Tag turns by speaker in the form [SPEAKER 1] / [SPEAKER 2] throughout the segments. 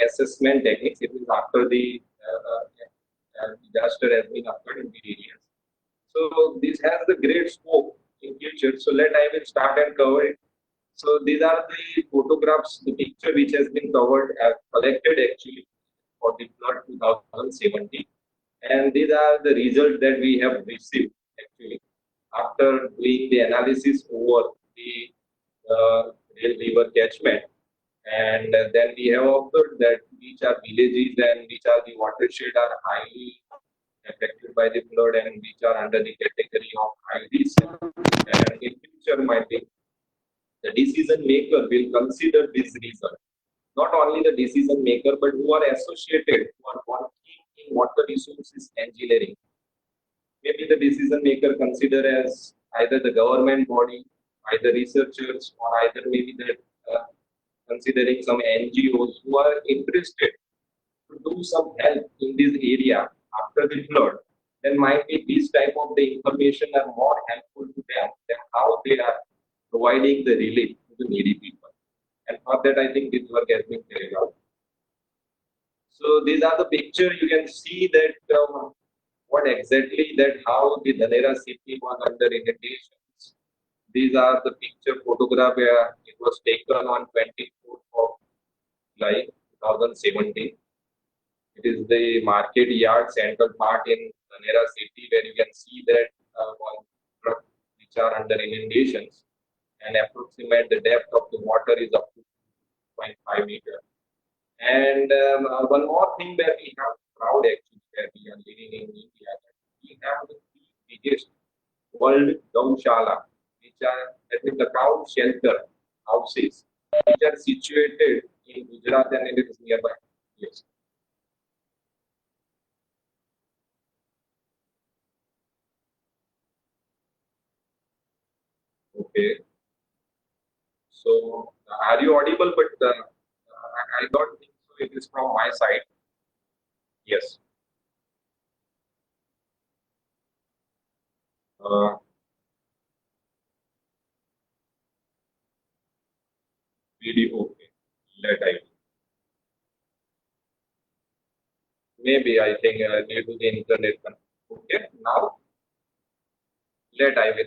[SPEAKER 1] assessment techniques. It is after the disaster has been occurred in the areas. So this has the great scope in future. So I will start and cover it. So these are the photographs, the picture which has been covered, collected actually for the flood 2017, and these are the results that we have received actually after doing the analysis over the Rail River catchment. And then we have observed that which are villages and which are the watershed are highly affected by the flood and which are under the category of high risk. And in future, my think the decision maker will consider this result. Not only the decision maker, but who are associated, who are working in water resources engineering. Maybe the decision maker consider as either the government body, either researchers, or either maybe the considering some NGOs who are interested to do some help in this area after the flood, then might be this type of the information are more helpful to them than how they are providing the relief to the needy people. And for that, I think this work has been carried out. So these are the picture. You can see that what exactly that how the Dhanera city was under inundations. These are the picture photograph where it was taken on 24th of July 2017. It is the market yard central part in Dhanera city where you can see that one truck which are under inundations, and approximate the depth of the water is up to 2.5 meters. And one more thing that we have proud actually that we are living in India, that we have the biggest world Gaushala, which are that is the cow shelter houses, which are situated in Gujarat and it is nearby. Yes. Okay. So are you audible? But I don't think so. It is from my side. Yes. Uh, video. Okay. Let I. Maybe I think due to the internet. Okay. Now let I will.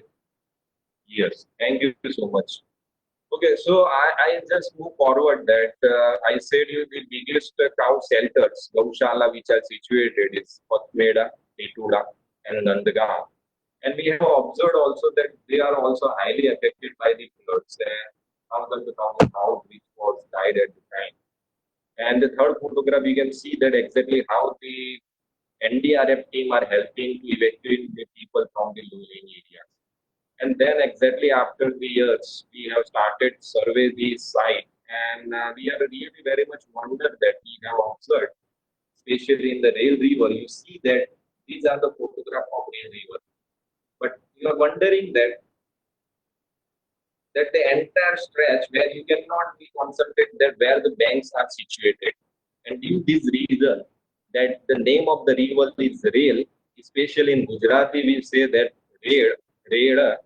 [SPEAKER 1] Yes. Thank you so much. Okay, so I just move forward that I said you the biggest cow shelters, Gaushala, which are situated is Patmeda, Nituda, and Nandagaon. And we have observed also that they are also highly affected by the floods. Thousand to thousand cows which was died at the time. And the third photograph, you can see that exactly how the NDRF team are helping to evacuate the people from the losing areas. And then exactly after the years, we have started survey the site, and we are really very much wondered that we have observed, especially in the Rail River. You see that these are the photograph of Rail River, but you are wondering that the entire stretch where you cannot be concentrated that where the banks are situated, and due to this reason that the name of the river is Rail, especially in Gujarati we say that Rail, Rail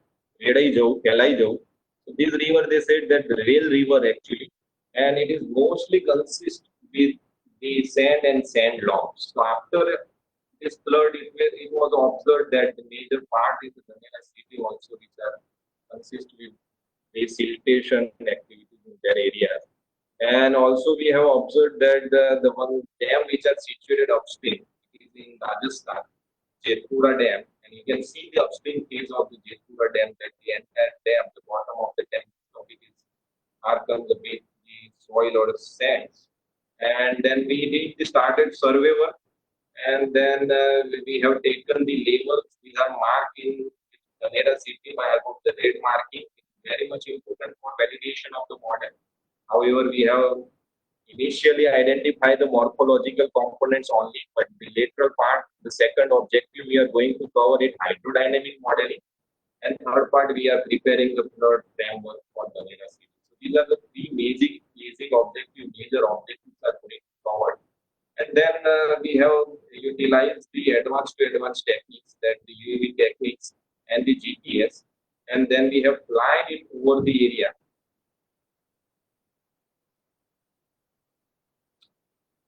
[SPEAKER 1] Redai Jau, Kelai Jau. So this river, they said that the Rail River actually, and it is mostly consist with the sand and sand logs. So after this flood, it was observed that the major part is the Dhanera city also, which are consist with the siltation activities in their areas. And also we have observed that the one dam which are situated upstream is in Rajasthan, Jetpura Dam, and you can see the upstream phase of the Jetpura Dam that the entire dam, the bottom of the dam, of it is are comes with the soil or the sands. And then we did the started survey work, and then we have taken the labels. These are marked in the Nera city by about the red marking. It's very much important for validation of the model. However, we have initially identify the morphological components only, but the lateral part, the second objective, we are going to cover it hydrodynamic modeling, and third part, we are preparing the flood framework for the Dhanera city. So these are the three basic objective, major objectives are going forward. And then we have utilized the advanced to advanced techniques, that the UAV techniques and the GPS, and then we have applied it over the area.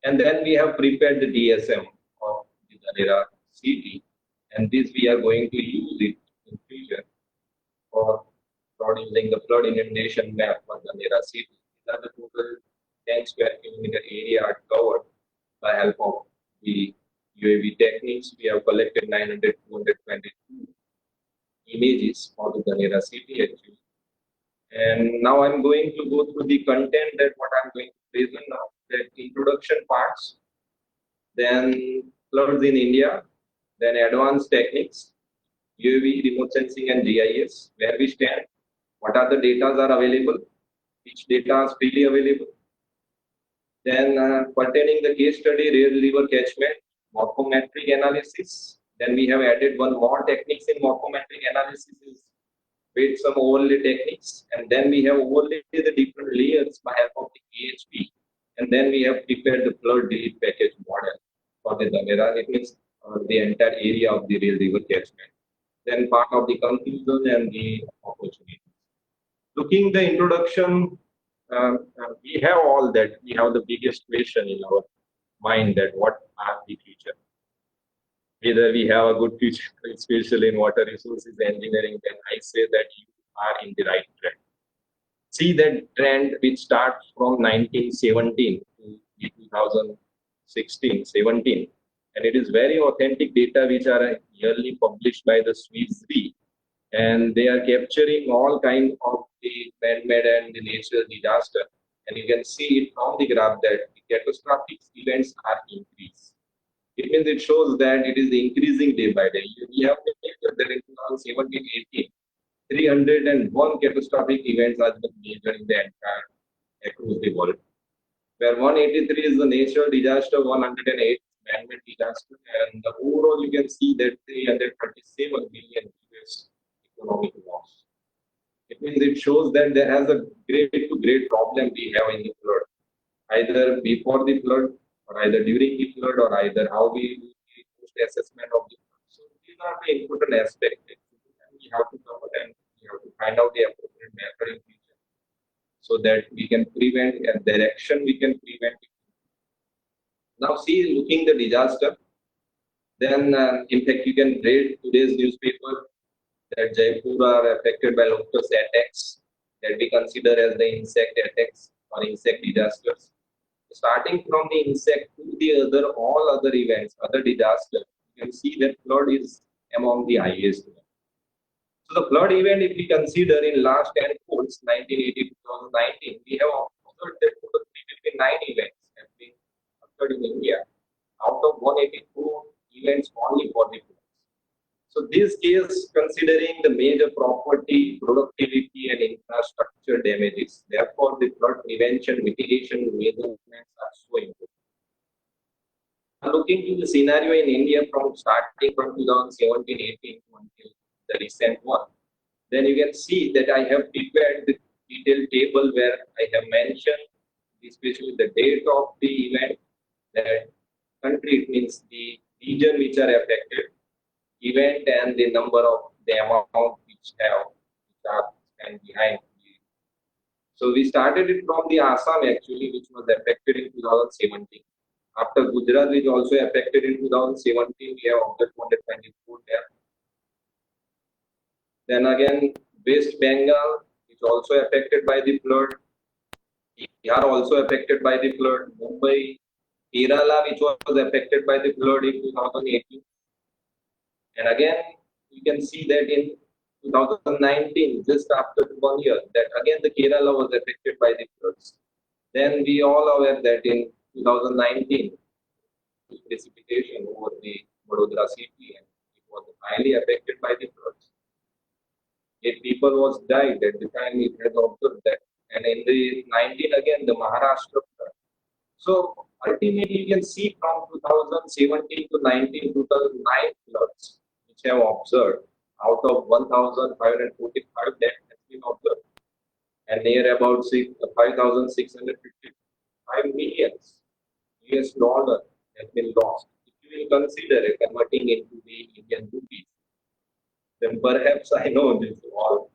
[SPEAKER 1] And then we have prepared the DSM of the Dhanera city, and this we are going to use it in future for producing the flood inundation map for Gandhinagar city. These are the total 10 square kilometer area covered by help of the UAV techniques. We have collected 922 images for the Gandhinagar city actually. And now I'm going to go through the content that what I'm going to present now, the introduction parts, then floods in India, then advanced techniques, UAV, remote sensing and GIS, where we stand, what are the data are available, which data is freely available. Then pertaining the case study, real river catchment, morphometric analysis. Then we have added one more techniques in morphometric analysis is with some overlay techniques. And then we have overlaid the different layers by help of the PHP. And then we have prepared the flood relief package model for the Dhanera. It means the entire area of the real river catchment. Then part of the conclusion and the opportunity. Looking the introduction, we have all that. We have the biggest question in our mind that what are the future? Whether we have a good future, especially in water resources engineering, then I say that you are in the right track. See that trend which starts from 1917 to 2016, 17, and it is very authentic data which are yearly published by the Swiss Re, and they are capturing all kinds of the man-made and the natural disaster. And you can see it from the graph that the catastrophic events are increased. It means it shows that it is increasing day by day. We have that in 2017-18, 301 catastrophic events are major in the entire across the world. Where 183 is the natural disaster, 108 man-made disaster, and the overall you can see that 337 billion US economic loss. It means it shows that there has a great problem we have in the flood, either before the flood or either during the flood or either how we do the post assessment of the flood. So these are the important aspects that we have to cover and we have to find out the appropriate method in future so that we can prevent a direction we can prevent it. Now see looking the disaster, then in fact you can read today's newspaper that Jaipur are affected by locust attacks that we consider as the insect attacks or insect disasters. Starting from the insect to the all other events, other disasters, you can see that flood is among the highest. So the flood event, if we consider in last 10 polls, 1980 to 2019, we have observed that 359 events have been occurred in India, out of 184 events only for the flood. So this case considering the major property, productivity and infrastructure damages. Therefore, the flood prevention mitigation measurements are so important. Now looking to the scenario in India from starting from 2017-18 until the recent one, then you can see that I have prepared the detailed table where I have mentioned especially the date of the event, that country, it means the region which are affected, event and the number of the amount which are stand behind. So we started it from the Assam actually, which was affected in 2017. After Gujarat, which also affected in 2017, we have observed 224 there. Then again, West Bengal, which also affected by the flood. Bihar also affected by the flood. Mumbai, Kerala, which was affected by the flood in 2018. And again, you can see that in 2019, just after 1 year, that again the Kerala was affected by the floods. Then we all aware that in 2019, precipitation over the Vadodara city and it was highly affected by the floods. 8 people was died at the time it has observed that. And in the 19 again, the Maharashtra flood. So ultimately, you can see from 2017 to 19, 2009 floods which have observed out of 1,545 that has been observed, and near about 5,655 millions US dollar has been lost. If you will consider it converting into the Indian rupees, then perhaps I know this all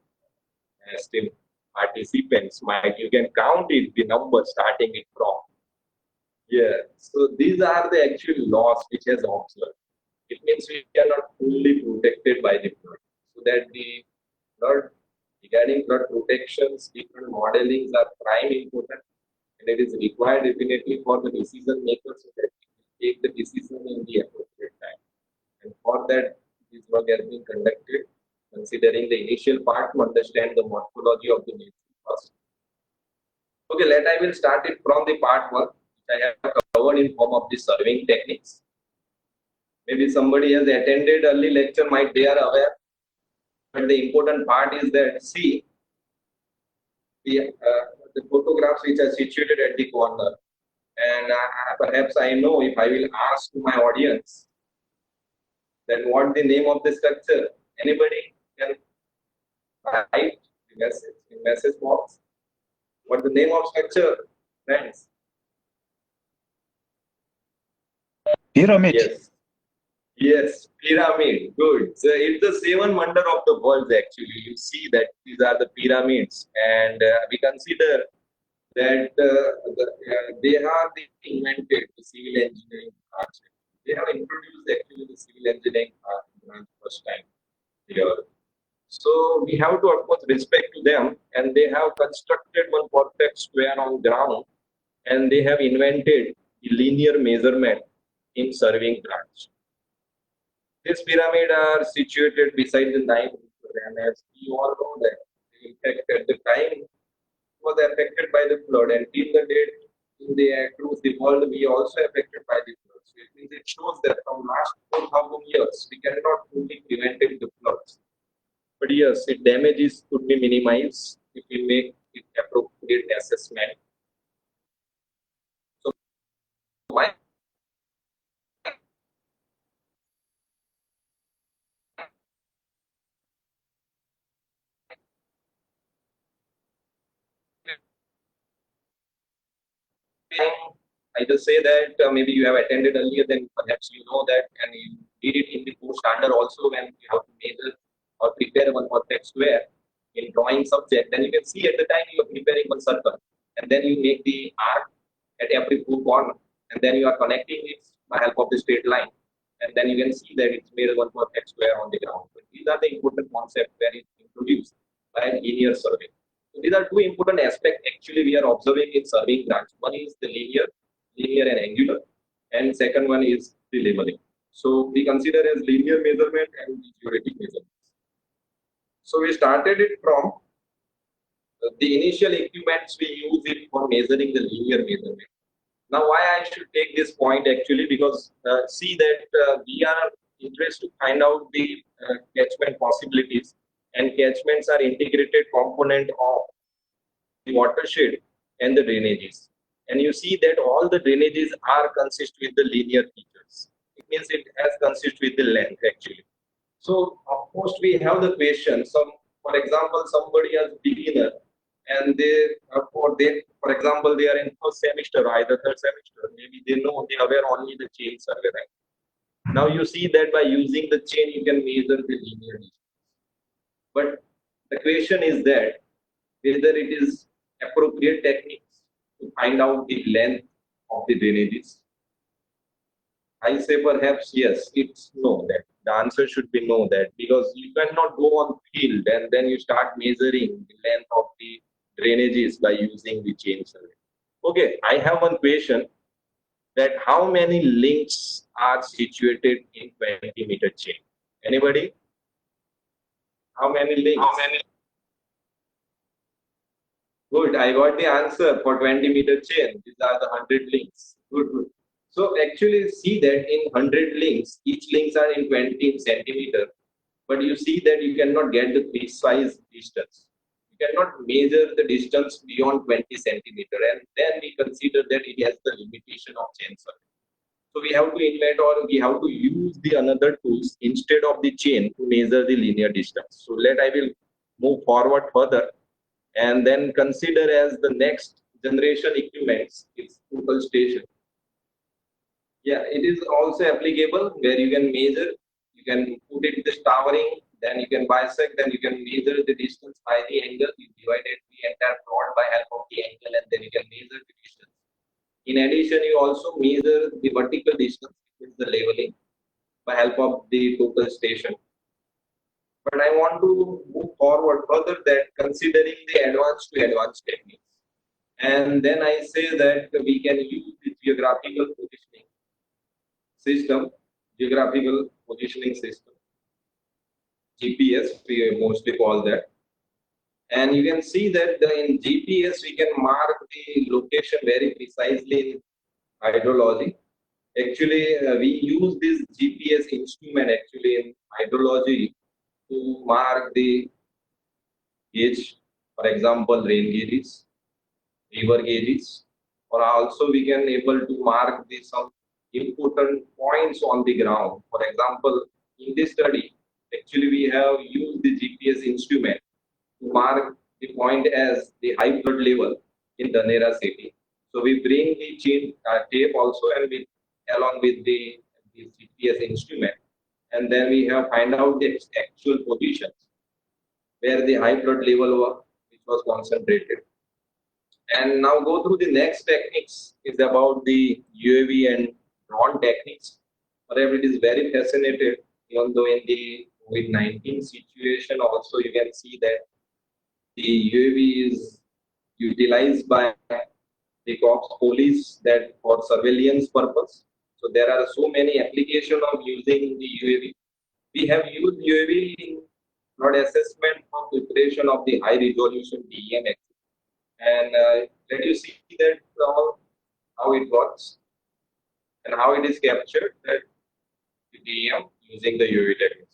[SPEAKER 1] still participants might you can count it the number starting it from Yeah. So these are the actual laws which has observed. It means we are not fully protected by the flood. So that the flood, regarding flood protections, different modelings are prime important, and it is required definitely for the decision makers so that we can take the decision in the appropriate time. And for that, this work has been conducted, considering the initial part to understand the morphology of the nature first. Okay, I will start it from the part one, which I have covered in form of the surveying techniques. Maybe somebody has attended early lecture, might they are aware, but the important part is that see the photographs which are situated at the corner, and perhaps I know if I will ask to my audience then what the name of the structure. Anybody can write the message box. What the name of structure, friends?
[SPEAKER 2] Pyramid.
[SPEAKER 1] Yes. Yes, pyramid. Good. So it's the seven wonder of the world. Actually, you see that these are the pyramids, and we consider that they are the invented the civil engineering branch. They have introduced actually the civil engineering branch first time here. So we have to of course respect to them, and they have constructed one perfect square on ground, and they have invented the linear measurement in serving branch. These pyramids are situated beside the Nile River, and as we all know that, in fact, at the time was affected by the flood, and till the date in the across the world, we also affected by the flood. So it means it shows that from last 4,000 years, we cannot fully prevent the floods. But yes, it damages could be minimized if we make it appropriate assessment. So my I just say that maybe you have attended earlier, then perhaps you know that, and you did it in the course standard also when you have to measure or prepare one perfect square in drawing subject. Then you can see at the time you are preparing one circle, and then you make the arc at every four corner, and then you are connecting it by help of the straight line, and then you can see that it's made one perfect square on the ground. So these are the important concepts when it's introduced by linear survey. So these are two important aspects actually we are observing in surveying branch. One is the linear and angular, and second one is the leveling. So we consider as linear measurement and the geodetic measurement. So we started it from the initial equipments we use it for measuring the linear measurement. Now, why I should take this point actually because see that we are interested to find out the catchment possibilities, and catchments are integrated component of the watershed and the drainages. And you see that all the drainages are consist with the linear features. It means it has consist with the length actually. So of course we have the question. Some, for example, somebody is beginner, and for example, they are in first semester or either third semester. Maybe they aware only the chain survey, right? Now you see that by using the chain you can measure the linear distance. But the question is that whether it is appropriate techniques to find out the length of the drainages. I say perhaps yes, it's no. That the answer should be no. That because you cannot go on field and then you start measuring the length of the drainages by using the chain survey. Okay, I have one question. That how many links are situated in 20-meter chain? Anybody? How many links? Good. I got the answer for 20-meter chain. These are the 100 links. Good, good. So actually see that in 100 links, each links are in 20 centimeter, but you see that you cannot get the precise distance. You cannot measure the distance beyond 20 centimeter, and then we consider that it has the limitation of chain survey. So we have to invent or we have to use the another tools instead of the chain to measure the linear distance. So I will move forward further and then consider as the next generation equipments is total station. Yeah, it is also applicable where you can measure, you can put it the towering, then you can bisect, then you can measure the distance by the angle, you divided the entire plot by help of the angle, and then you can measure the distance. In addition, you also measure the vertical distance, which is the leveling, by help of the total station. But I want to move forward further that considering the advanced to advanced techniques. And then I say that we can use the geographical positioning system, geographical positioning system, GPS, we mostly call that. And you can see that in GPS, we can mark the location very precisely in hydrology. Actually, we use this GPS instrument actually in hydrology to mark the gauge, for example, rain gauges, river gauges, or also we can able to mark the some important points on the ground. For example, in this study, actually we have used the GPS instrument to mark the point as the high flood level in Dhanera city. So we bring the chain tape also and we along with the GPS instrument, and then we have find out the actual positions where the high flood level was, which was concentrated. And now go through the next techniques is about the UAV and drone techniques. Whatever it is very fascinated, even though in the COVID-19 situation also you can see that the UAV is utilized by the cops, police that for surveillance purpose. So there are so many applications of using the UAV. We have used UAV in flood assessment for preparation of the high resolution DEM, and let you see that how it works and how it is captured that the DEM using the UAV techniques.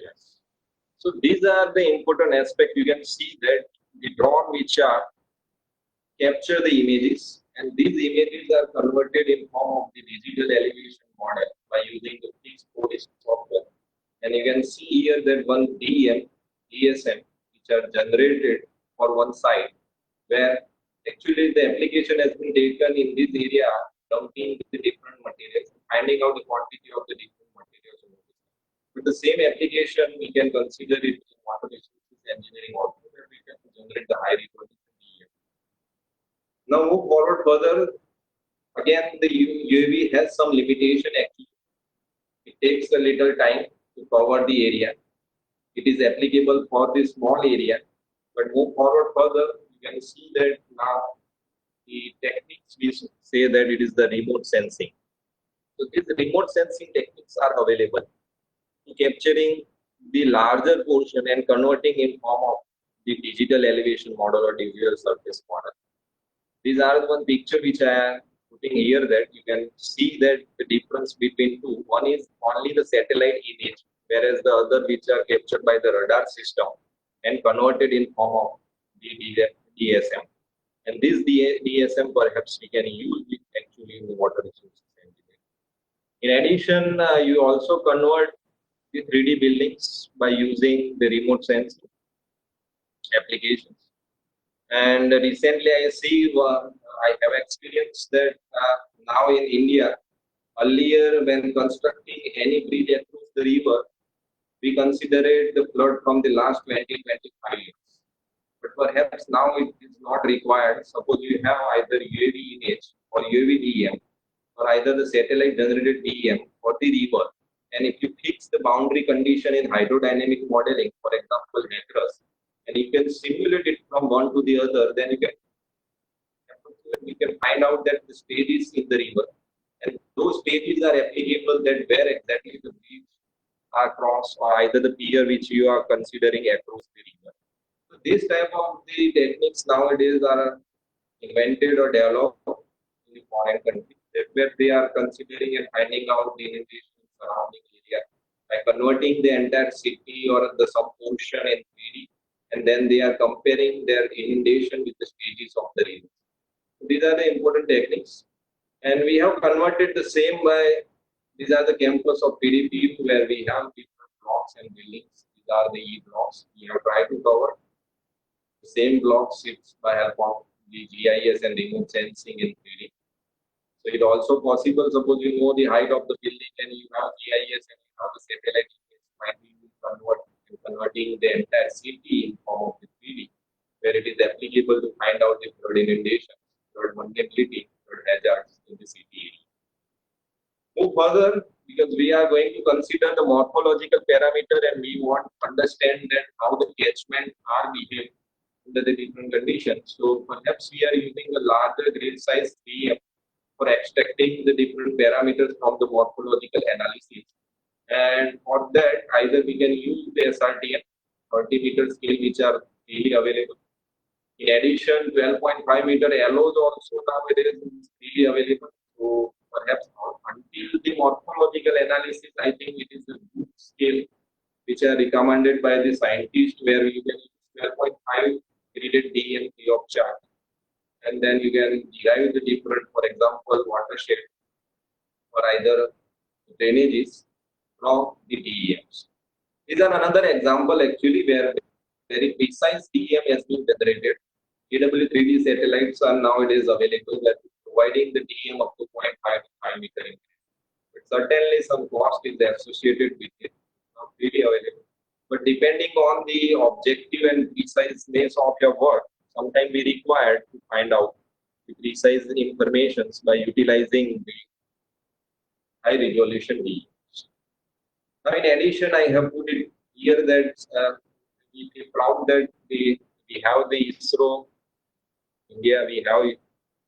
[SPEAKER 1] Yes. So these are the important aspects. You can see that the drone which are capture the images, and these images are converted in form of the digital elevation model by using the fixed code software. And you can see here that one DEM, DSM, which are generated for one side, where actually the application has been taken in this area, dumping the different materials, finding out the quantity of the different materials. With the same application, we can consider it in water resources engineering also, where we can generate the high resolution DEM. Now move forward further. Again, the UAV has some limitation actually. It takes a little time to cover the area. It is applicable for this small area. But move forward further, you can see that now the techniques we say that it is the remote sensing. So these remote sensing techniques are available to capturing the larger portion and converting in form of the digital elevation model or digital surface model. These are the one picture which I am putting here that you can see that the difference between two. One is only the satellite image, whereas the other which are captured by the radar system and converted in form of the DSM. And this DSM perhaps we can use it actually in the water resources engineering. In addition, you also convert the 3D buildings by using the remote sensing applications. And recently, I have experienced that now in India, earlier when constructing any bridge across the river, we considered the flood from the last 20-25 years. But perhaps now it is not required. Suppose you have either UAV image or UAV DEM, or either the satellite generated DEM or the river. And if you fix the boundary condition in hydrodynamic modeling, for example, Netras, and you can simulate it from one to the other, then you can find out that the stage is in the river And those pages are applicable that where exactly the bridge are crossed or either the pier which you are considering across the river. So this type of the techniques nowadays are invented or developed in the foreign countries where they are considering and finding out the inundation in surrounding area by converting the entire city or the some portion in 3D, and then they are comparing their inundation with the stages of the river. So these are the important techniques, and we have converted the same by these are the campus of PDPU where we have different blocks and buildings. These are the E blocks. We have tried to cover the same block sits by help of the GIS and remote sensing in 3D. So it also possible, suppose you know the height of the building and you have GIS and you have the satellite image, might be converting the entire city in form of the 3D, where it is applicable to find out the flood inundation, flood vulnerability, flood hazards in the city area. Move further because we are going to consider the morphological parameter and we want to understand that how the catchment are behaving under the different conditions. So perhaps we are using a larger grid size 3M for extracting the different parameters from the morphological analysis. And for that, either we can use the SRTM 30-meter scale which are freely available. In addition, 12.5 meter allows also nowadays is freely available. So perhaps until the morphological analysis, I think it is a good scale which are recommended by the scientists where you can use 12.5 graded DEM free of charge. And then you can derive the different, for example, watershed or either drainages from the DEMs. These are another example actually where very precise DEM has been generated. AW3D satellites are nowadays available that providing the DEM up to 0.5 to 5 meter increase. But certainly some cost is associated with it, not really available. But depending on the objective and preciseness of your work, sometimes we require to find out the precise information by utilizing the high resolution DEMs. Now, in addition, I have put it here that we are proud that we have the ISRO India. We have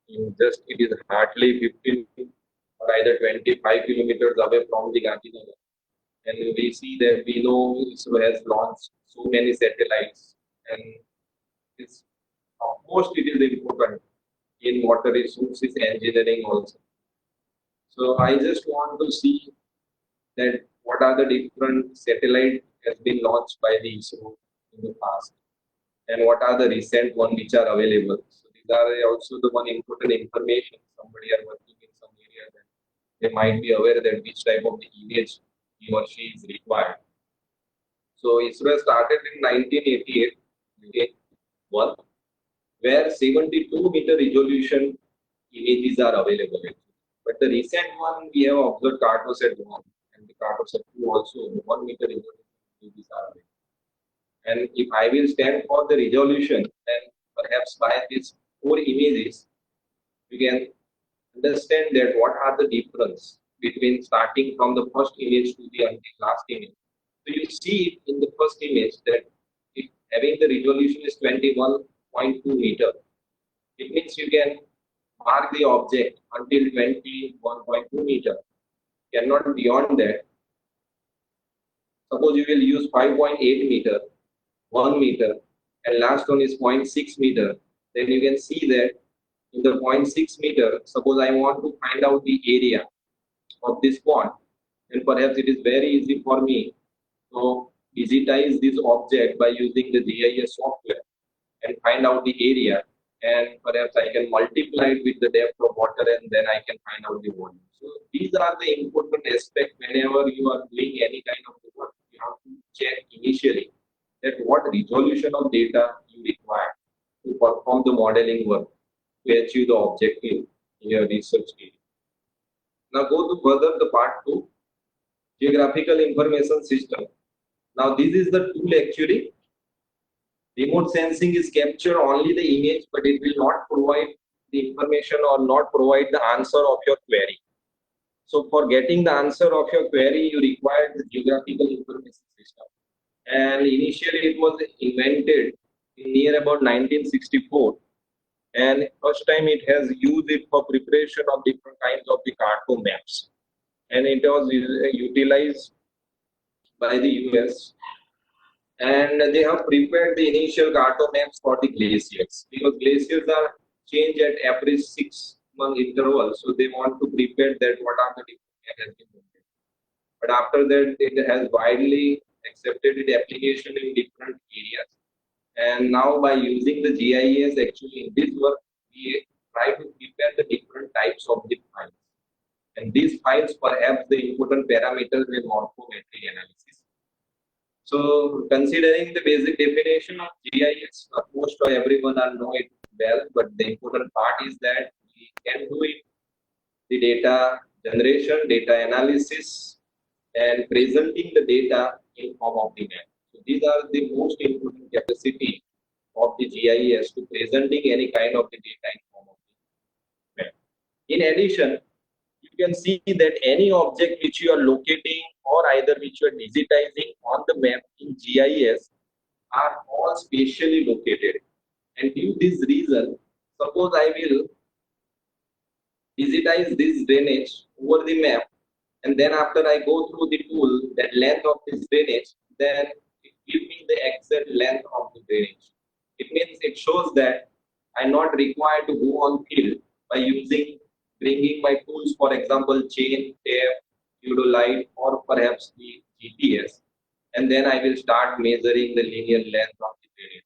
[SPEAKER 1] in just it is hardly 15 or either 25 kilometers away from the Gandhinagar, and we see that we know ISRO has launched so many satellites, and it's of course it is important in water resources engineering also. So I just want to see that what are the different satellite has been launched by the ISRO in the past and what are the recent one which are available. So these are also the one important information. Somebody are working in some area that they might be aware that which type of the image he or she is required. So ISRO started in 1988, okay, one where 72-meter resolution images are available. But the recent one we have observed Cartosat 1 and the Cartosat 2 also 1 meter resolution images are available. And if I will stand for the resolution, then perhaps by these 4 images, we can understand that what are the difference between starting from the first image to the last image. So you see in the first image that if having the resolution is 21.2 meter, it means you can mark the object until 21.2 meter, cannot beyond that. Suppose you will use 5.8 meter, 1 meter, and last one is 0.6 meter, then you can see that in the 0.6 meter, suppose I want to find out the area of this pond, and perhaps it is very easy for me to digitize this object by using the GIS software and find out the area, and perhaps I can multiply it with the depth of water and then I can find out the volume. So these are the important aspects whenever you are doing any kind of work. You have to check initially that what resolution of data you require to perform the modeling work to achieve the objective in your research area. Now go to further the part 2, geographical information system. Now this is the tool actually. Remote sensing is capture only the image, but it will not provide the information or not provide the answer of your query. So for getting the answer of your query, you require the geographical information system. And initially it was invented in near about 1964 And first time it has used it for preparation of different kinds of the carto maps, and it was utilized by the US, and they have prepared the initial carto maps for the glaciers because glaciers are changed at every 6 month interval, so they want to prepare that what are the different mechanisms. But after that, it has widely accepted its application in different areas. And now by using the GIS, actually in this work, we try to prepare the different types of the files. And these files perhaps the important parameters in morphometry analysis. So considering the basic definition of GIS, most of everyone are know it well, but the important part is that we can do it, the data generation, data analysis, and presenting the data in form of the map. So these are the most important capacity of the GIS to presenting any kind of the data in form of the map. In addition, you can see that any object which you are locating or either which you are digitizing on the map in GIS are all spatially located. And due to this reason, suppose I will digitize this drainage over the map, and then after I go through the tool, that length of this drainage, then it gives me the exact length of the drainage. It means it shows that I'm not required to go on field by using bringing my tools, for example, chain, tape, theodolite, or perhaps the GPS, and then I will start measuring the linear length of the drainage.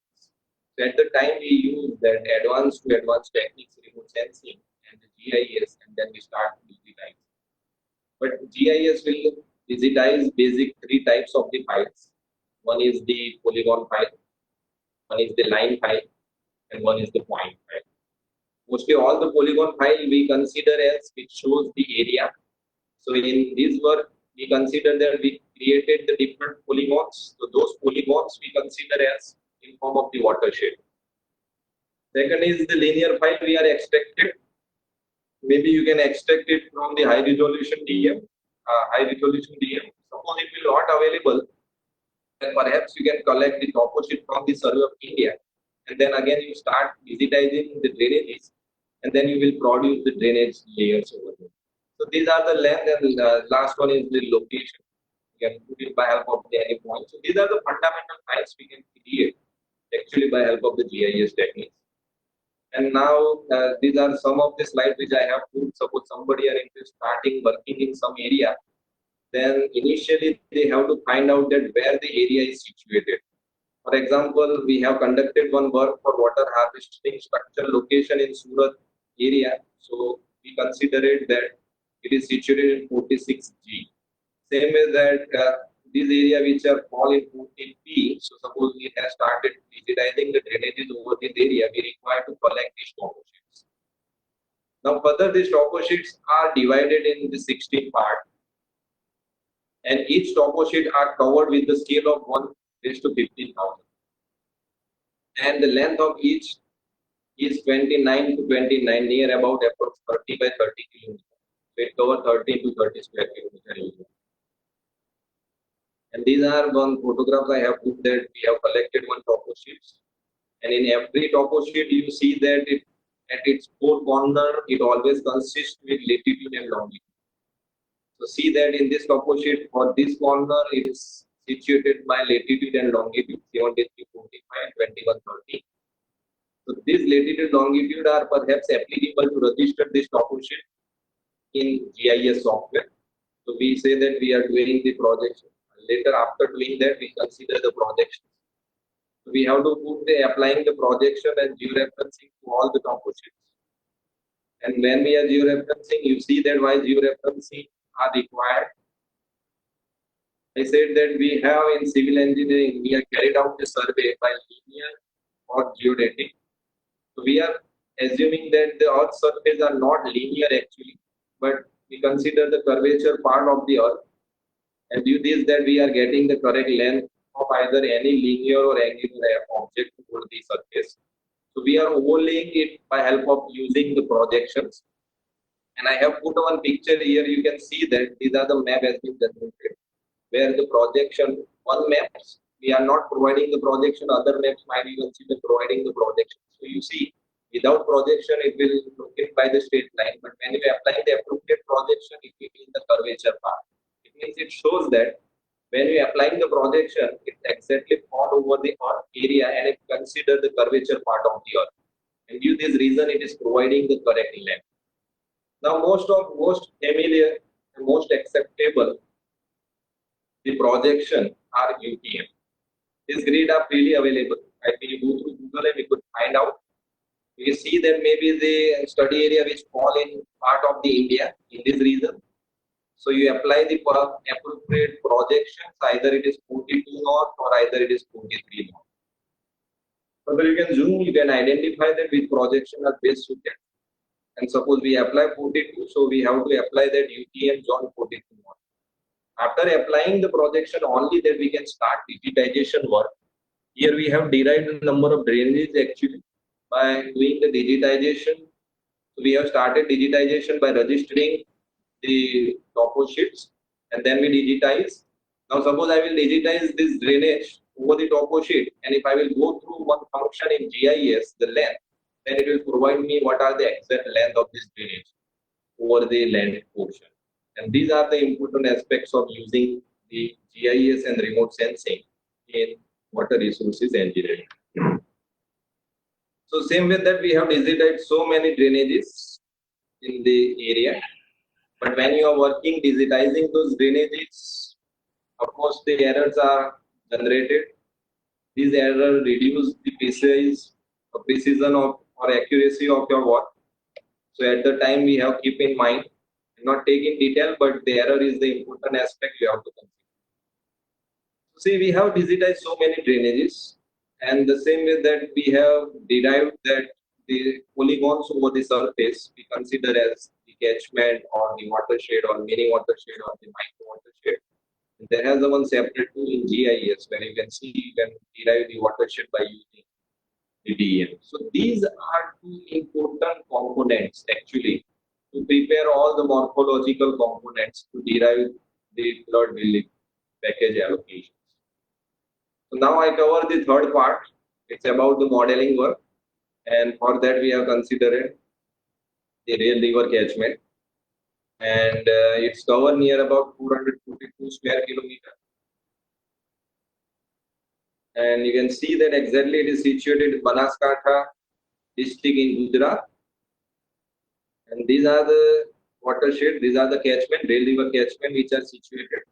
[SPEAKER 1] So at the time we use that advanced to advanced techniques, remote sensing, and the GIS, and then we start digitizing. But GIS will digitize basic three types of the files. One is the polygon file, one is the line file, and one is the point file. Mostly all the polygon file we consider as which shows the area. So in this work, we consider that we created the different polygons. So those polygons we consider as in form of the watershed. Second is the linear file we are extracted. Maybe you can extract it from the high resolution DM. Suppose it will not available, then perhaps you can collect the topo sheet from the Survey of India, and then again you start digitizing the drainages, and then you will produce the drainage layers over there. So these are the length, and last one is the location. You can put it by help of the any point. So these are the fundamental files we can create actually by help of the GIS techniques. And now these are some of the slides which I have put. Suppose somebody are into starting working in some area, then initially they have to find out that where the area is situated. For example, we have conducted one work for water harvesting structure location in Surat area. So we consider it that it is situated in 46G. Same as that this area which are fall in 14P. So suppose we have started digitizing the drainages over this area, we require to collect these topo sheets. Now further these topo sheets are divided in the 16 parts, and each topo sheet are covered with the scale of 1:15,000. And the length of each is 29 to 29, near about approx 30 by 30 kilometers. So it covers 30 to 30 square kilometer area. And these are one photographs I have put that we have collected one topo sheets. And in every topo sheet, you see that it, at its four corner, it always consists with latitude and longitude. So see that in this topo sheet, for this corner, it is situated by latitude and longitude 73, 45, 21, 30. So this latitude longitude are perhaps applicable to register this topo sheet in GIS software. So we say that we are doing the projection. Later, after doing that, we consider the projection. So we have to put the applying the projection and georeferencing to all the topo sheets. And when we are georeferencing, you see that why georeferencing are required. I said that we have in civil engineering, we have carried out the survey by linear or geodetic. So we are assuming that the Earth's surface are not linear actually, but we consider the curvature part of the Earth. And due to this, that we are getting the correct length of either any linear or angular object over the surface. So we are overlaying it by help of using the projections. And I have put one picture here. You can see that these are the map has been generated, where the projection, one maps, we are not providing the projection, other maps might be considered providing the projection. So you see, Without projection, it will look it by the straight line. But when you apply the appropriate projection, it will be in the curvature part. It means it shows that when you applying the projection, it exactly fall over the earth area and it consider the curvature part of the earth. And due to this reason, it is providing the correct length. Now, most familiar and most acceptable the projection are UTM. These grid are freely available. Right? When you go through Google and we could find out. You see that maybe the study area which fall in part of the India in this region. So you apply the appropriate projections, either it is 42 north or either it is 43 north. So you can zoom, you can identify that which projection are best suited. And suppose we apply 42, so we have to apply that UTM zone 42 north. After applying the projection, only that we can start digitization work. Here we have derived the number of drainages actually by doing the digitization. So we have started digitization by registering the topo sheets and then we digitize. Now suppose I will digitize this drainage over the topo sheet, and if I will go through one function in GIS, the length, then it will provide me what are the exact length of this drainage over the land portion. And these are the important aspects of using the GIS and remote sensing in water resources engineering. So same way that we have digitized so many drainages in the area, but when you are working digitizing those drainages, of course the errors are generated. These errors reduce the precision of or accuracy of your work. So at the time we have keep in mind, not take in detail, but the error is the important aspect you have to consider. So see, we have digitized so many drainages, and the same way that we have derived that the polygons over the surface we consider as the catchment or the watershed or mini watershed or the micro watershed. And there has a one separate tool in GIS where you can see you can derive the watershed by using the DEM. So these are two important components actually to prepare all the morphological components to derive the flood relief package allocations. So now I cover the third part. It's about the modeling work, and for that we have considered the real river catchment, and it's covered near about 442 square kilometer. And you can see that exactly it is situated in Banaskantha district in Gujarat. And these are the watershed, these are the catchment, rail river catchment which are situated.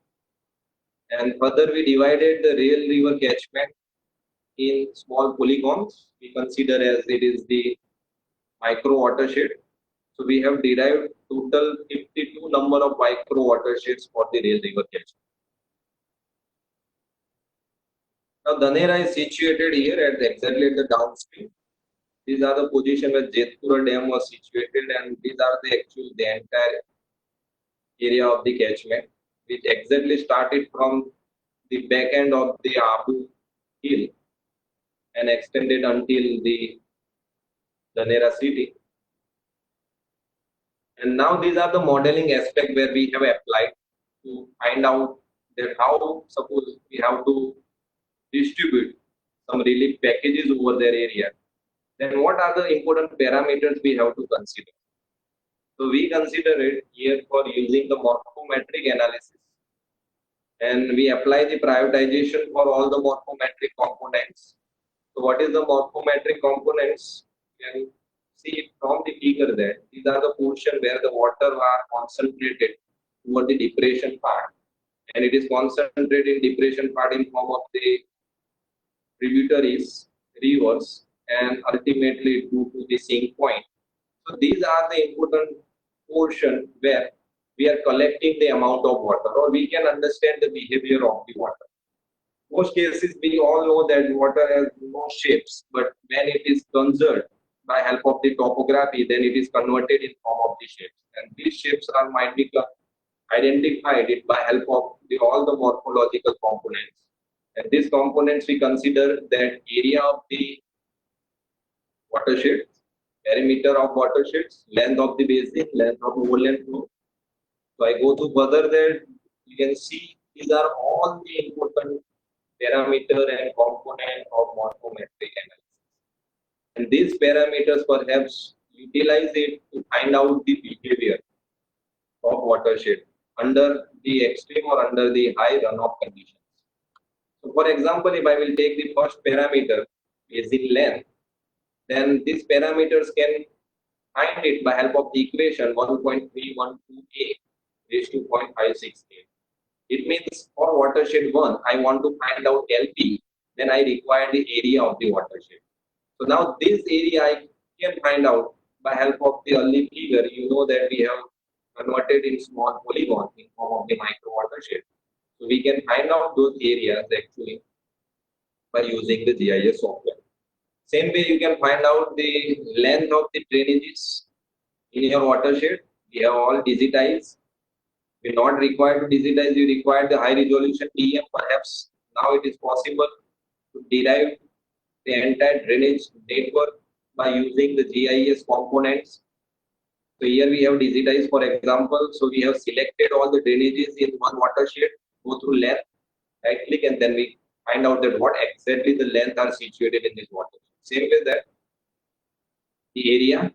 [SPEAKER 1] And further we divided the rail river catchment in small polygons. We consider as it is the micro watershed. So we have derived total 52 number of micro watersheds for the rail river catchment. Now Dhanera is situated here at exactly at the downstream. These are the position where Jetpura Dam was situated, and these are the entire area of the catchment, which exactly started from the back end of the Abu Hill and extended until the Dhanera city. And now these are the modeling aspect where we have applied to find out that how suppose we have to distribute some relief packages over their area, then what are the important parameters we have to consider? So we consider it here for using the morphometric analysis, and we apply the prioritization for all the morphometric components. So what is the morphometric components? You can see from the figure that these are the portion where the water are concentrated toward the depression part, and it is concentrated in depression part in form of the tributaries, rivers, and ultimately due to the sink point. So these are the important portion where we are collecting the amount of water, or we can understand the behavior of the water. Most cases we all know that water has no shapes, but when it is conserved by help of the topography, then it is converted in form of the shapes. And these shapes are might be identified by help of all the morphological components. And these components we consider that area of the watershed, perimeter of watersheds, length of the basin, length of overland flow. So I go to further that you can see these are all the important parameter and component of morphometric analysis. And these parameters perhaps utilize it to find out the behavior of watershed under the extreme or under the high runoff conditions. So for example, if I will take the first parameter is in length, then these parameters can find it by help of the equation 1.312a raised to 0.568. It means for watershed 1, I want to find out LP, then I require the area of the watershed. So now this area I can find out by help of the early figure. You know that we have converted in small polygon in form of the micro watershed. So we can find out those areas actually by using the GIS software. Same way you can find out the length of the drainages in your watershed. We have all digitized. We're not required to digitize, you require the high resolution DM. Perhaps now it is possible to derive the entire drainage network by using the GIS components. So here we have digitized, for example. So we have selected all the drainages in one watershed, go through length, right click, and then we find out that what exactly the length are situated in this watershed. Same way that the area.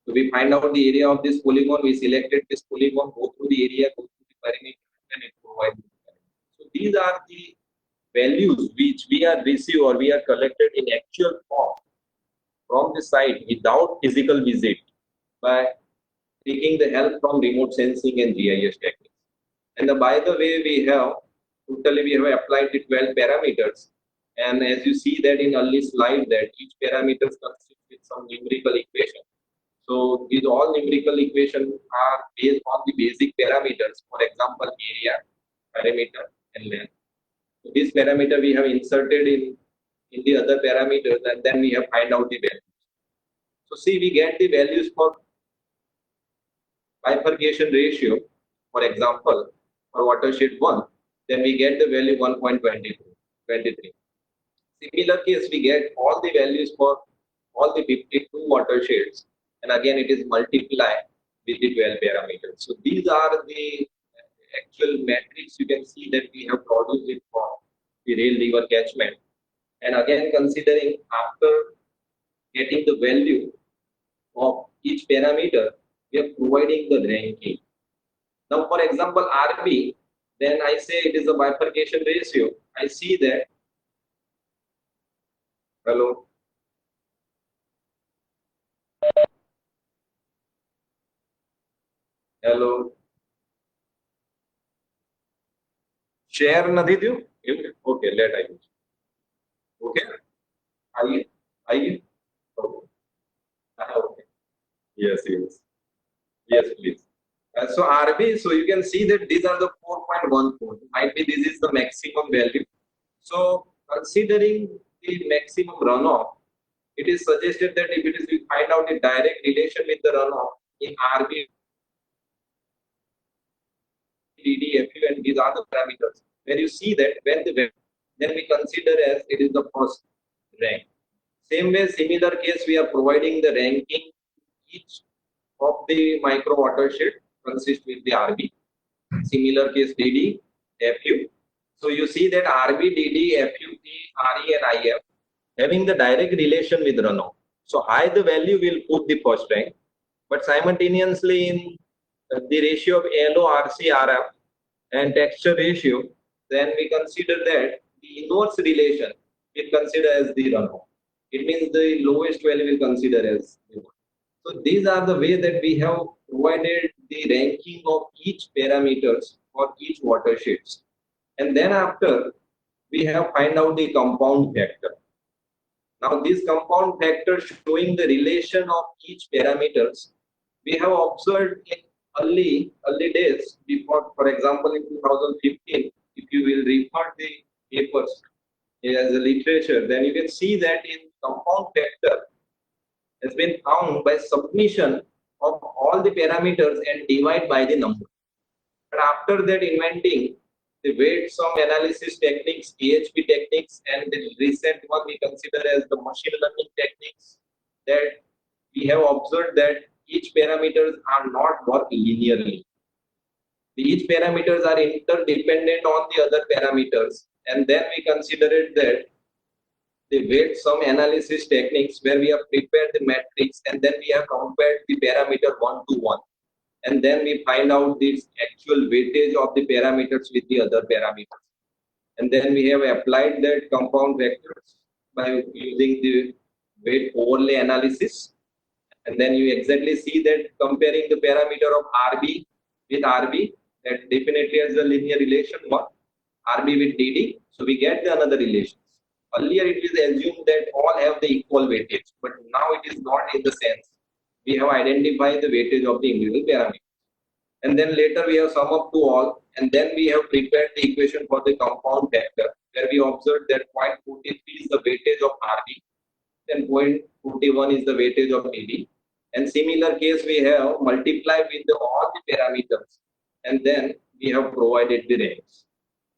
[SPEAKER 1] So we find out the area of this polygon. We selected this polygon, go through the area, go through the perimeter, and it provides. So these are the values which we are received or we are collected in actual form from the site without physical visit by taking the help from remote sensing and GIS techniques. And by the way, we have applied the 12 parameters. And as you see that in early slide, that each parameter consists with some numerical equation. So these all numerical equations are based on the basic parameters. For example, area, perimeter, and length. So this parameter we have inserted in the other parameters, and then we have find out the values. So see, we get the values for bifurcation ratio, for example, for watershed 1, then we get the value 1.23. Similar case, we get all the values for all the 52 watersheds, and again it is multiplied with the 12 parameters. So these are the actual metrics you can see that we have produced it for the rail river catchment. And again, considering after getting the value of each parameter, we are providing the ranking. Now, for example, RB, then I say it is a bifurcation ratio. I see that. Hello. Hello. Share નથી થયું? Okay, let I use. Okay. આઈએ okay. Okay. Yes, yes, please. So RB, so you can see that these are the 4.14. Might be this is the maximum value. So considering the maximum runoff, it is suggested that if it is we find out the direct relation with the runoff in RB, DDFU, and these are the parameters. Where you see that when then we consider as it is the first rank. Same way, similar case, we are providing the ranking each of the micro watershed consist with the RB. Similar case DD, FU. So you see that RB, DD, FU, RE, and IF having the direct relation with runoff. So I the value will put the first rank, but simultaneously in the ratio of LO, RC, RF and texture ratio, then we consider that the inverse relation we consider as the runoff. It means the lowest value will consider as the one. So these are the way that we have provided the ranking of each parameters for each watersheds. And then after, we have find out the compound factor. Now this compound factor showing the relation of each parameters, we have observed in early days before, for example, in 2015, if you will refer the papers as a literature, then you can see that in compound factor has been found by submission of all the parameters and divide by the number. But after that, inventing the weight sum analysis techniques, PHP techniques, and the recent one we consider as the machine learning techniques, that we have observed that each parameters are not work linearly. Each parameters are interdependent on the other parameters, and then we consider it that the weight sum analysis techniques where we have prepared the matrix and then we have compared the parameter one to one. And then we find out the actual weightage of the parameters with the other parameters. And then we have applied that compound vectors by using the weight overlay analysis. And then you exactly see that comparing the parameter of RB with RB, that definitely has a linear relation, one RB with DD. So we get the another relations. Earlier it is assumed that all have the equal weightage, but now it is not in the sense. We have identified the weightage of the individual parameters. And then later we have sum up to all, and then we have prepared the equation for the compound factor, where we observed that 0.43 is the weightage of RB, then 0.41 is the weightage of DD. And similar case we have multiplied with all the parameters, and then we have provided the ranks.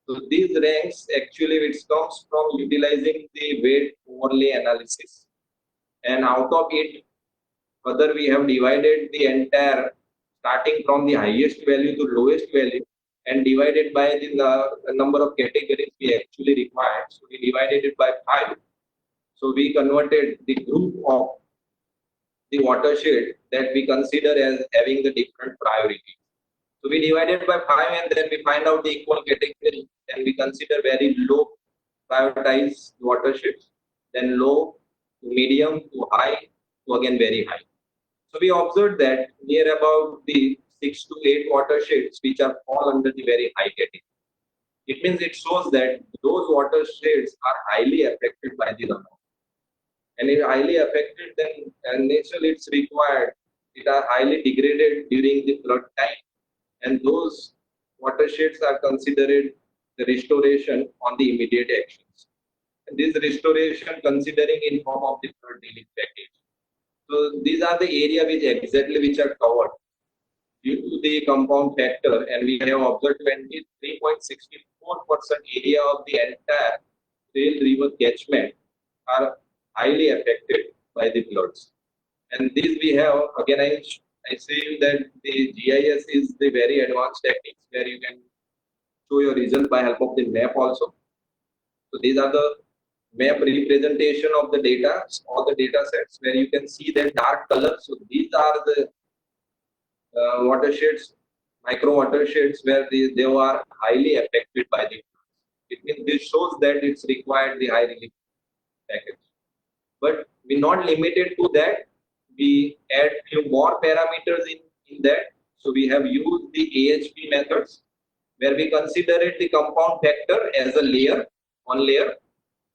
[SPEAKER 1] So these ranks actually it comes from utilizing the weight overlay analysis, and out of it, further we have divided the entire starting from the highest value to lowest value and divided by the number of categories we actually required. So we divided it by 5. So we converted the group of the watershed that we consider as having the different priority. So we divided by 5 and then we find out the equal category and we consider very low prioritized watersheds, then low to medium to high to again very high. So we observed that near about the 6 to 8 watersheds which are fall under the very high category. It means it shows that those watersheds are highly affected by the runoff. And if highly affected, then naturally it's required. It are highly degraded during the flood time, and those watersheds are considered the restoration on the immediate actions. And this restoration considering in form of the flood relief package. So these are the area which exactly which are covered due to the compound factor, and we have observed 23.64% area of the entire Rail River catchment are highly affected by the floods. And this we have, again I say that the GIS is the very advanced techniques where you can show your result by help of the map also. So these are the map representation of the data, all the data sets where you can see that dark color. So these are the watersheds, micro watersheds where they are highly affected by the floods. It means this shows that it's required the high relief package. But we're not limited to that. We add few more parameters in that. So we have used the AHP methods where we consider the compound factor as a layer, one layer.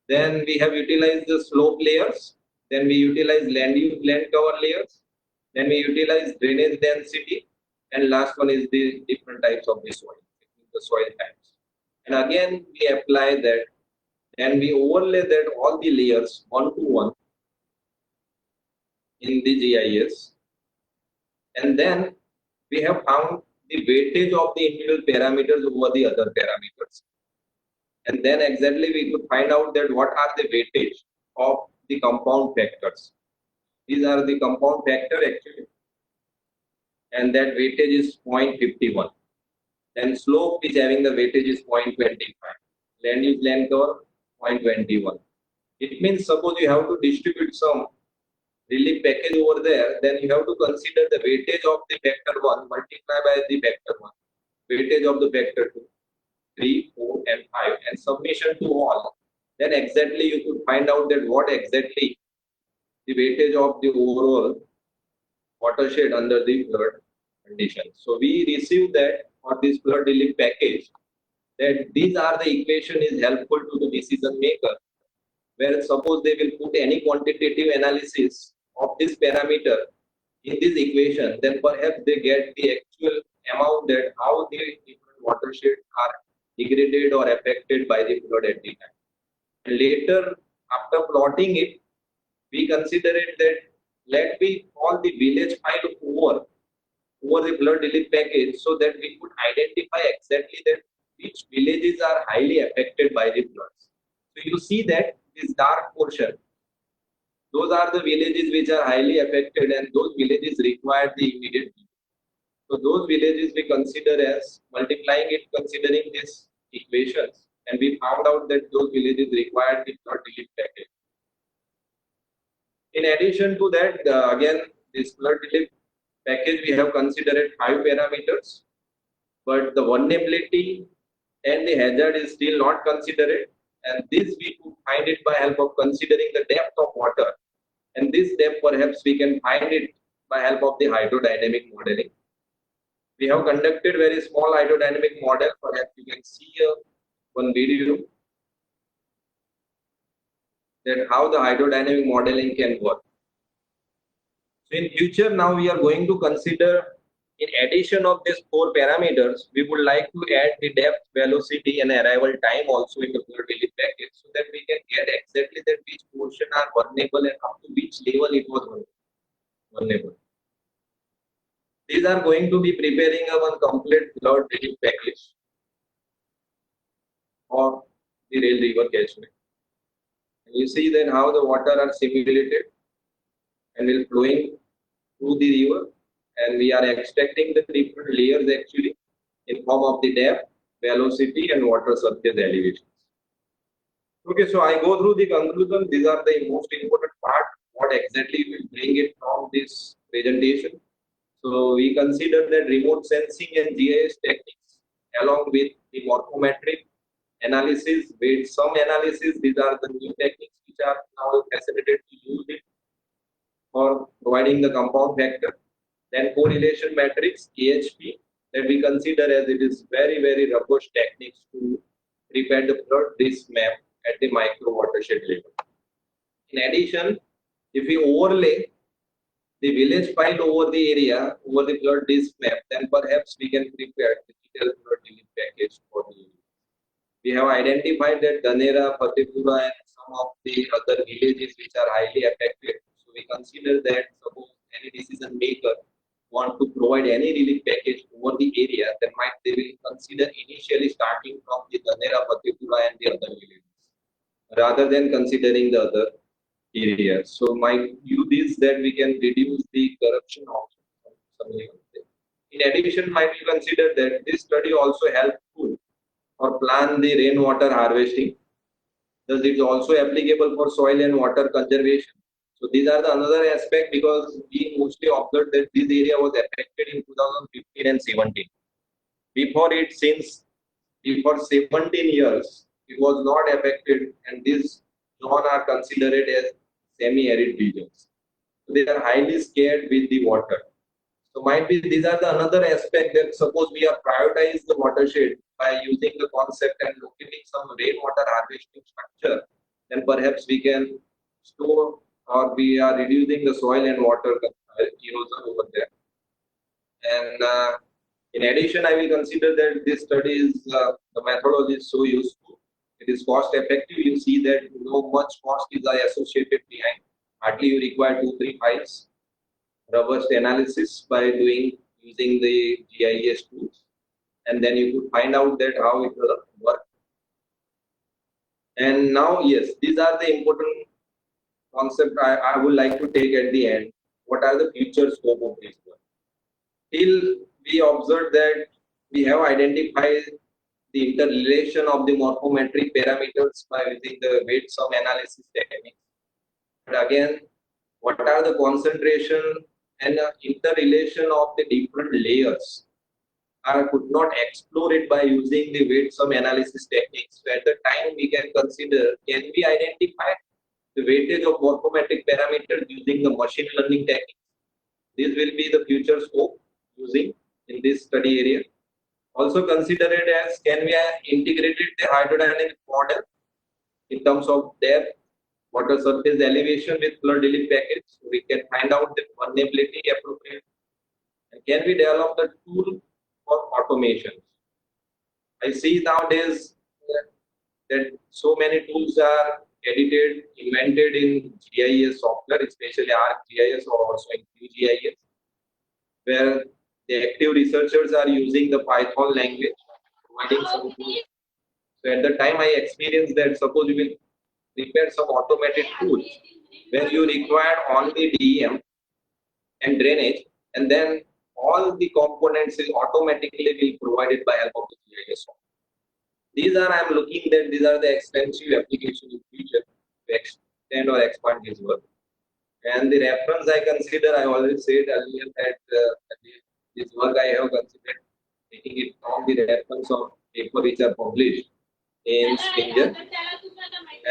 [SPEAKER 1] Then we have utilized the slope layers. Then we utilize land use, land cover layers. Then we utilize drainage density. And last one is the different types of the soil types. And again, we apply that and we overlay that all the layers one to one in the GIS. And then we have found the weightage of the individual parameters over the other parameters. And then exactly we could find out that what are the weightage of the compound factors. These are the compound factor actually. And that weightage is 0.51. Then slope is having the weightage is 0.25. Land use, land cover 0.21. It means suppose you have to distribute some relief package over there, then you have to consider the weightage of the factor 1 multiply by the factor 1, weightage of the factor 2, 3, 4 and 5 and summation to all. Then exactly you could find out that what exactly the weightage of the overall watershed under the flood condition. So we received that for this flood relief package that these are the equation is helpful to the decision maker, where suppose they will put any quantitative analysis of this parameter in this equation, then perhaps they get the actual amount that how the different watersheds are degraded or affected by the flood at the time. And later, after plotting it, we consider it that let me call the village file over the flood relief package so that we could identify exactly that which villages are highly affected by the floods. So you see that this dark portion, those are the villages which are highly affected and those villages require the immediate relief. So those villages we consider as multiplying it considering these equations, and we found out that those villages require the flood relief package. In addition to that, again, this flood relief package, we have considered 5 parameters, but the vulnerability and the hazard is still not considered. And this we could find it by help of considering the depth of water. And this depth perhaps we can find it by help of the hydrodynamic modeling. We have conducted very small hydrodynamic model. Perhaps you can see one video that how the hydrodynamic modeling can work. So in future, now we are going to consider, in addition of these 4 parameters, we would like to add the depth, velocity, and arrival time also in the flood relief package, so that we can get exactly that which portion are vulnerable and up to which level it was vulnerable. These are going to be preparing a one complete flood relief package for the rail river catchment. And you see then how the water are simulated and will flowing through the river, and we are extracting the different layers actually in form of the depth, velocity, and water surface elevations. Okay, so I go through the conclusion. These are the most important part. What exactly will bring it from this presentation? So we consider that remote sensing and GIS techniques along with the morphometric analysis, with some analysis. These are the new techniques which are now facilitated to use it for providing the compound factor. Then correlation matrix, KHP, that we consider as it is very, very robust techniques to prepare the flood risk map at the micro watershed level. In addition, if we overlay the village file over the area, over the flood risk map, then perhaps we can prepare the detailed flood relief package for the area. We have identified that Dhanera, Fatehpura, and some of the other villages which are highly affected. So we consider that suppose any decision maker want to provide any relief package over the area, then might they will consider initially starting from the Dhanera, Fatehpura, and the other villages, rather than considering the other areas. So my view is that we can reduce the corruption of some level. In addition, might we consider that this study also helpful or plan the rainwater harvesting. Thus, it is also applicable for soil and water conservation. So these are the another aspect, because we mostly observed that this area was affected in 2015 and 17. Before it, since before 17 years, it was not affected, and these zones are considered as semi-arid regions. So they are highly scared with the water. So might be these are the another aspect that suppose we have prioritized the watershed by using the concept and locating some rainwater harvesting structure, then perhaps we can store, or we are reducing the soil and water erosion over there. And in addition, I will consider that this study is the methodology is so useful. It is cost effective. You see that no much cost is associated behind. Hardly you require 2-3 files, robust analysis by doing using the GIS tools, and then you could find out that how it will work. And now, yes, these are the important concepts I would like to take at the end. What are the future scope of this work? Till we observed that we have identified the interrelation of the morphometric parameters by using the weight sum analysis technique. But again, what are the concentration and interrelation of the different layers? I could not explore it by using the weight sum analysis techniques. So at the time we can consider, can we identify the weightage of morphometric parameters using the machine learning techniques? This will be the future scope using in this study area. Also consider it as, can we integrate the hydrodynamic model in terms of depth, water surface elevation with flood relief package, so we can find out the vulnerability appropriate. And can we develop the tool for automation? I see nowadays that so many tools are edited, invented in GIS software, especially ArcGIS or also in QGIS, where the active researchers are using the Python language, providing some tools. So at the time I experienced that, suppose you will prepare some automated tools where you require only DEM and drainage, and then all the components is automatically will provided by help of the GIS software. These are, I'm looking that these are the extensive applications in future to extend or expand this work. And the reference I consider, I already said earlier that this work I have considered taking it from the reference of paper which are published in Stringent.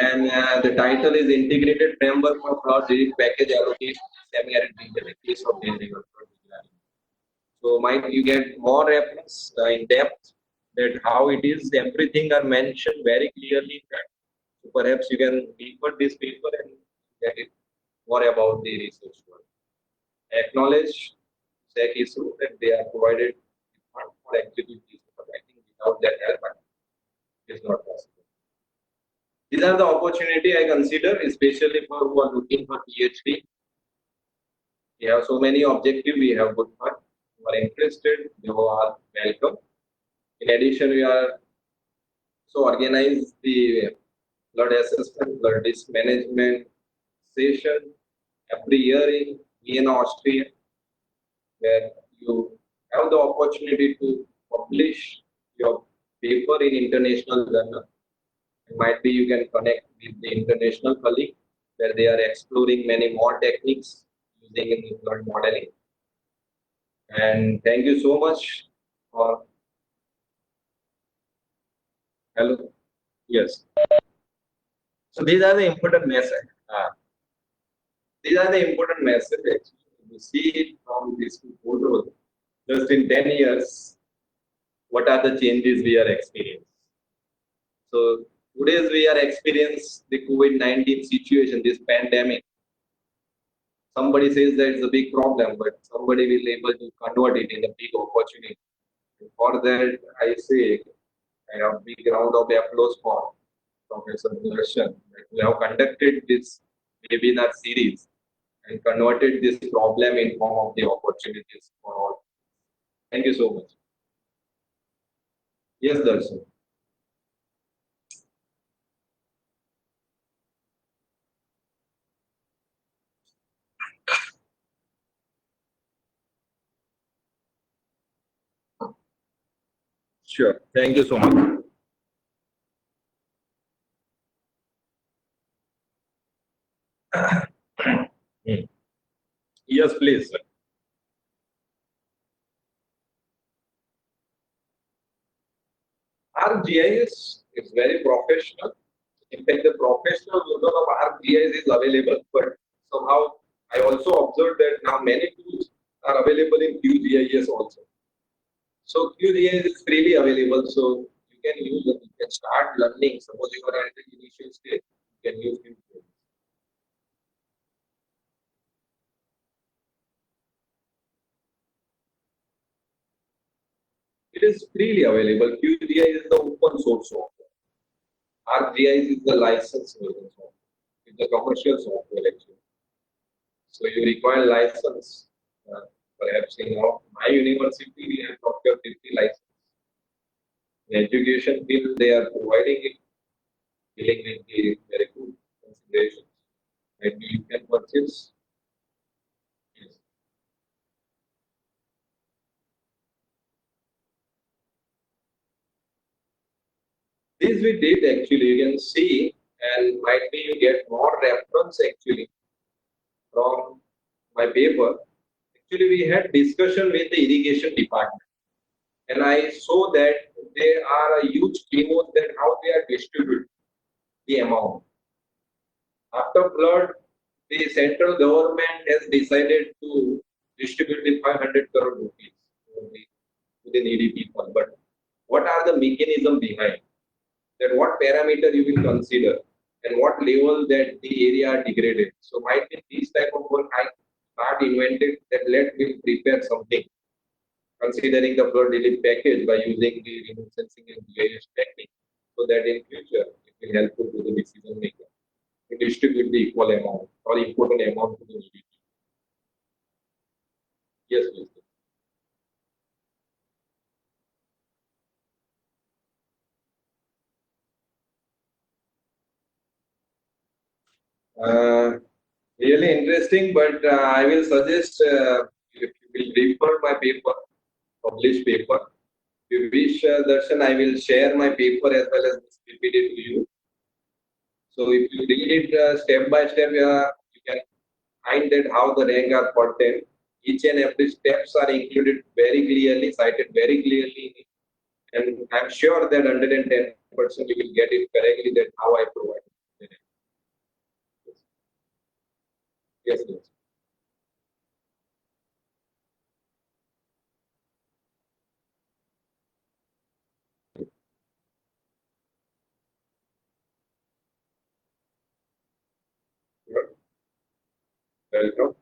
[SPEAKER 1] And the title is Integrated Framework for Flood Relief Package Allocation Semi-Arid Region, a case of Gandhinagar. So might you get more reference in depth that how it is, everything are mentioned very clearly. So perhaps you can refer this paper and get it more about the research work. Acknowledge SEC issue that they are provided fund for execute this, but I think without that help, it is not possible. These are the opportunity I consider, especially for who are looking for PhD. We have so many objectives, we have good fun. Who are interested, you are welcome. In addition, we are so organize the flood assessment, flood risk management session every year in Vienna, Austria, where you have the opportunity to publish your paper in international journal. And might be you can connect with the international colleague where they are exploring many more techniques using in flood modeling. And thank you so much for hello. Yes. So these are the important message. These are the important messages. You see it from these two photos. Just in 10 years, what are the changes we are experiencing? So today we are experiencing the COVID-19 situation, this pandemic. Somebody says that it's a big problem, but somebody will able to convert it in a big opportunity. And for that, I say I have big round of applause for Professor Darshan that we have conducted this webinar series and converted this problem in form of the opportunities for all. Thank you so much. Yes, Darshan. Sure. Thank you so much. Yes, please. Our GIS is very professional. In fact, the professional version of our GIS is available, but somehow I also observed that now many tools are available in QGIS also. So QGIS is freely available, so you can use it. You can start learning. Suppose you are at the initial stage, you can use QGIS. It is freely available. QGIS is the open source software. ArcGIS is the licensed version software. It's the commercial software actually. So you require license. Perhaps in my university we have procured 50 license. In education field they are providing it, dealing with the very good considerations. Maybe you can purchase. Yes. This we did actually. You can see, and might be you get more reference actually from my paper. Actually, we had discussion with the irrigation department, and I saw that there are a huge claims that how they are distributed the amount. After flood, the central government has decided to distribute the 500 crore rupees to the needy people. But what are the mechanism behind? That what parameter you will consider and what level that the area degraded. So might be this type of work I start invented that let me prepare something considering the flood relief package by using the remote sensing and GIS technique so that in future it will help to the decision maker to distribute the equal amount or important amount to the needy. Yes, please. Uh, Really interesting, but I will suggest if you will refer my paper, published paper. If you wish, Darshan, I will share my paper as well as this PPT to you. So if you read it step by step, you can find that how the rank are content. Each and every steps are included very clearly, cited very clearly, and I'm sure that 110% you will get it correctly. That how I provide. Yes, yes, yes. Welcome.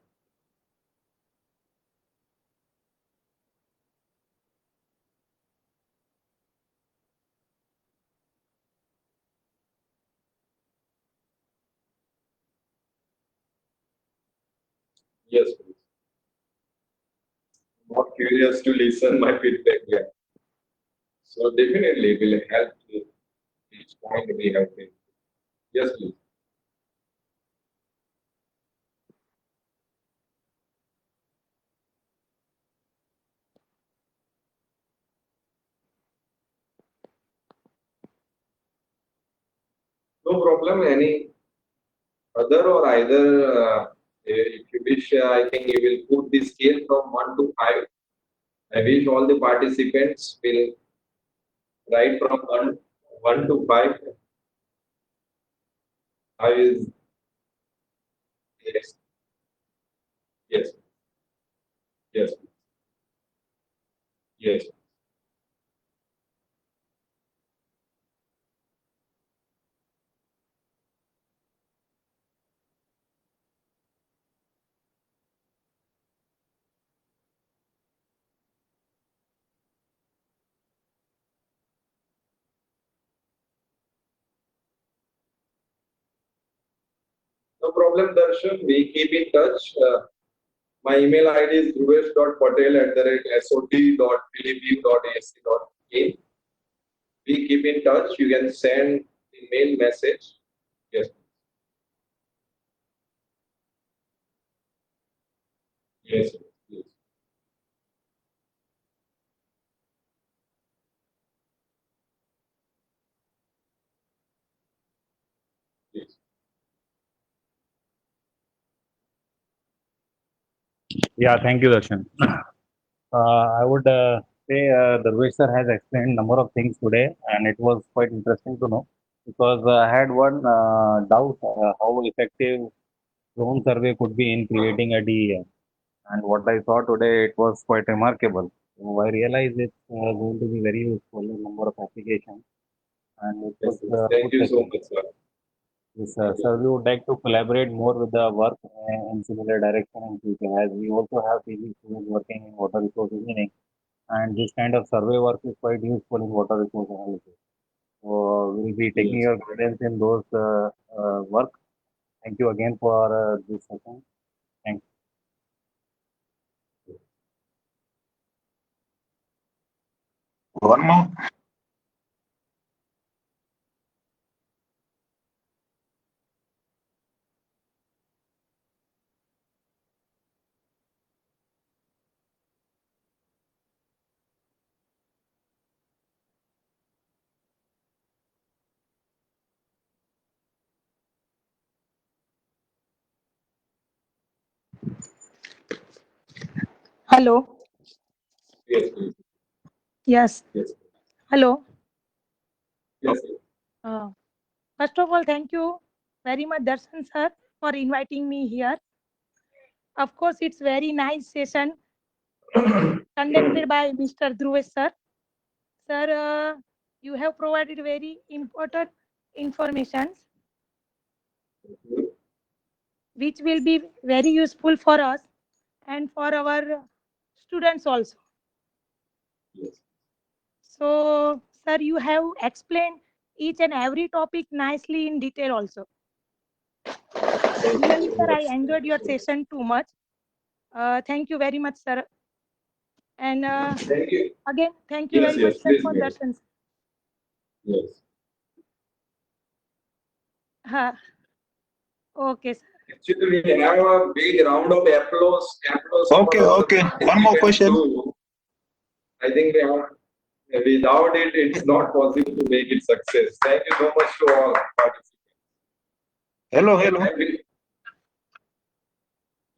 [SPEAKER 1] Yes, please. More curious to listen my feedback. Yeah. So definitely it will help you. Each point we have been. Yes, please. No problem. Any other or either, if you wish, I think you will put the scale from 1 to 5. I wish all the participants will write from 1 to 5. I is yes, yes, yes, yes. No problem, Darshan. We keep in touch. My email ID is dhruvesh.patel@sot.pdpu.ac.in. We keep in touch. You can send the mail message. Yes, yes, yes, yes.
[SPEAKER 3] Yeah, thank you, Darshan. I would say Dhruvesh sir has explained number of things today, and it was quite interesting to know because I had one doubt how effective drone survey could be in creating a DEM. And what I saw today, it was quite remarkable. So I realized it's going to be very useful in number of applications, and it
[SPEAKER 1] Yes,
[SPEAKER 3] was
[SPEAKER 1] yes.
[SPEAKER 3] a
[SPEAKER 1] Thank
[SPEAKER 3] good
[SPEAKER 1] you so
[SPEAKER 3] session.
[SPEAKER 1] much, sir.
[SPEAKER 3] Yes,
[SPEAKER 1] Thank you.
[SPEAKER 3] sir, we would like to collaborate more with the work in similar direction in future, as we also have PG students working in water resource engineering, and this kind of survey work is quite useful in water resource analysis. So we'll be taking
[SPEAKER 1] Yes.
[SPEAKER 3] your guidance in those work. Thank you again for this session. Thank
[SPEAKER 2] One more.
[SPEAKER 4] Hello.
[SPEAKER 1] Yes, please.
[SPEAKER 4] Yes.
[SPEAKER 1] Yes,
[SPEAKER 4] Hello.
[SPEAKER 1] yes, yes.
[SPEAKER 4] Uh, First of all, thank you very much, Darshan sir, for inviting me here. Of course, it's very nice session conducted by Mr. Dhruvesh sir. Sir, you have provided very important information which will be very useful for us and for our students also.
[SPEAKER 1] Yes,
[SPEAKER 4] So, sir, you have explained each and every topic nicely in detail also.
[SPEAKER 1] thank you
[SPEAKER 4] Really,
[SPEAKER 1] so
[SPEAKER 4] sir, I
[SPEAKER 1] much. Thank
[SPEAKER 4] enjoyed
[SPEAKER 1] you
[SPEAKER 4] your
[SPEAKER 1] so much.
[SPEAKER 4] session too much. Thank you very much, sir. And
[SPEAKER 1] Thank you.
[SPEAKER 4] again, thank you
[SPEAKER 1] Yes,
[SPEAKER 4] very much,
[SPEAKER 1] yes,
[SPEAKER 4] sir,
[SPEAKER 1] please,
[SPEAKER 4] for
[SPEAKER 1] ma'am.
[SPEAKER 4] Darshan.
[SPEAKER 1] Yes.
[SPEAKER 4] Okay, sir.
[SPEAKER 1] Actually, we have a big round of applause for
[SPEAKER 2] Okay,
[SPEAKER 1] all the
[SPEAKER 2] okay. One more
[SPEAKER 1] participants
[SPEAKER 2] question.
[SPEAKER 1] too. I think we have, without it, it's not possible to make it success. Thank you so much to all participants.
[SPEAKER 2] Hello, hello.
[SPEAKER 1] I will,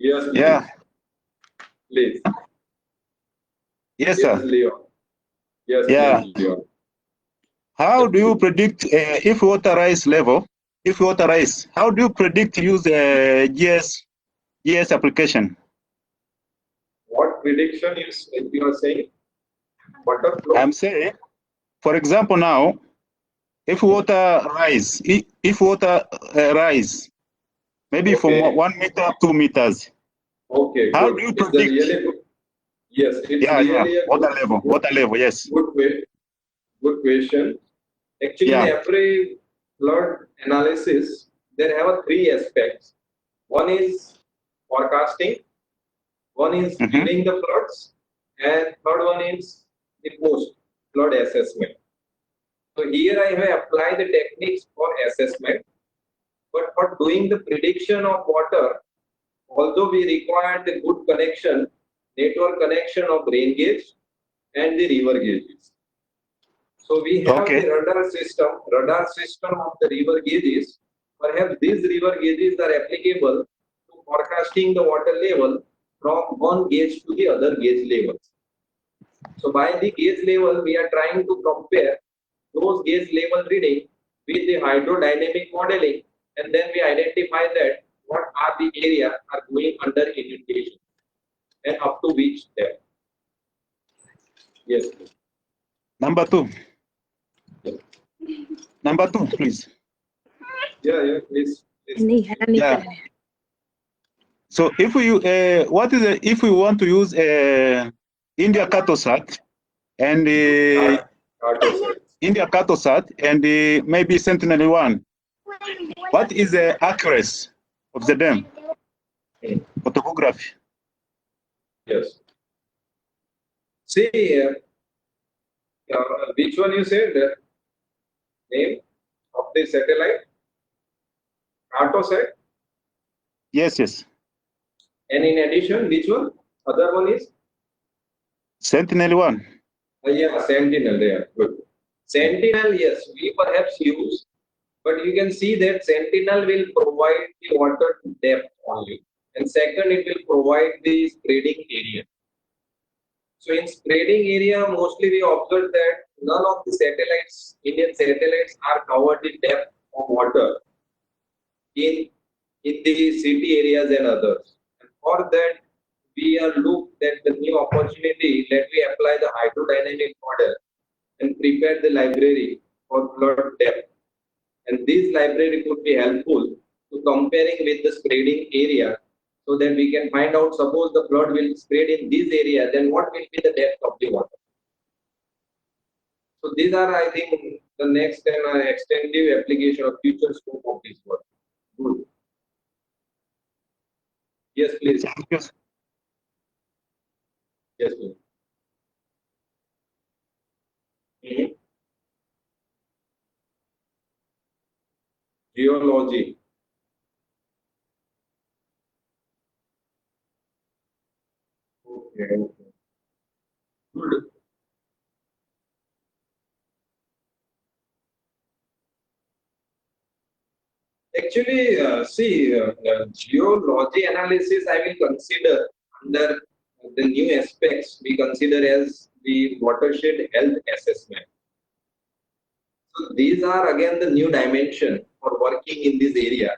[SPEAKER 1] Yes, please.
[SPEAKER 2] Yeah.
[SPEAKER 1] Please.
[SPEAKER 2] Yes,
[SPEAKER 1] Yes,
[SPEAKER 2] sir.
[SPEAKER 1] Leon. Yes,
[SPEAKER 2] Yeah.
[SPEAKER 1] please, Leon.
[SPEAKER 2] How do you predict if water rise level? If water rise, how do you predict use GS application?
[SPEAKER 1] What prediction you are saying? Water flow?
[SPEAKER 2] I'm saying, for example, now, if water rise, if water rise, maybe from
[SPEAKER 1] Okay.
[SPEAKER 2] 1 meter, 2 meters,
[SPEAKER 1] Okay,
[SPEAKER 2] how
[SPEAKER 1] good.
[SPEAKER 2] do you
[SPEAKER 1] It's a
[SPEAKER 2] predict?
[SPEAKER 1] really good. Yes, it's
[SPEAKER 2] Yeah,
[SPEAKER 1] really a
[SPEAKER 2] water level, yes.
[SPEAKER 1] good question. Actually, in
[SPEAKER 2] Yeah.
[SPEAKER 1] every flood analysis, there have a three aspects. One is forecasting, one is reading the floods, and third one is the post flood assessment. So here I have applied the techniques for assessment, but for doing the prediction of water, although we require the good connection, network connection of rain gauge and the river gauges. So we have
[SPEAKER 2] Okay.
[SPEAKER 1] the radar system of the river gauges. Perhaps these river gauges are applicable to forecasting the water level from one gauge to the other gauge levels. So by the gauge level, we are trying to compare those gauge level reading with the hydrodynamic modeling, and then we identify that what are the area are going under inundation and up to which depth. Yes.
[SPEAKER 2] Number two. Number two, please.
[SPEAKER 1] Yeah, please.
[SPEAKER 2] Yeah. So if we what is if we want to use India Cartosat and India Cartosat and maybe Sentinel-1, what is the accuracy of the dam for topography?
[SPEAKER 1] Yes. See, which one you said? Name of the satellite? Cartosat.
[SPEAKER 2] Yes.
[SPEAKER 1] And in addition, which one? Other one is?
[SPEAKER 2] Sentinel-1.
[SPEAKER 1] Yeah, Sentinel. Yeah, good. Sentinel, yes, we perhaps use, but you can see that Sentinel will provide the water depth only. And second, it will provide the spreading area. So in spreading area, mostly we observe that none of the satellites, Indian satellites, are covered in depth of water in the city areas and others. And for that, we are looked at the new opportunity that we apply the hydrodynamic model and prepare the library for flood depth. And this library could be helpful to comparing with the spreading area so that we can find out, suppose the flood will spread in this area, then what will be the depth of the water. So these are, I think, the next and extensive application of future scope of this work. Good. Yes, please. Yes, please. Mhm. Geology. Okay. Good. Actually, geology analysis I will consider under the new aspects we consider as the watershed health assessment. So these are again the new dimension for working in this area.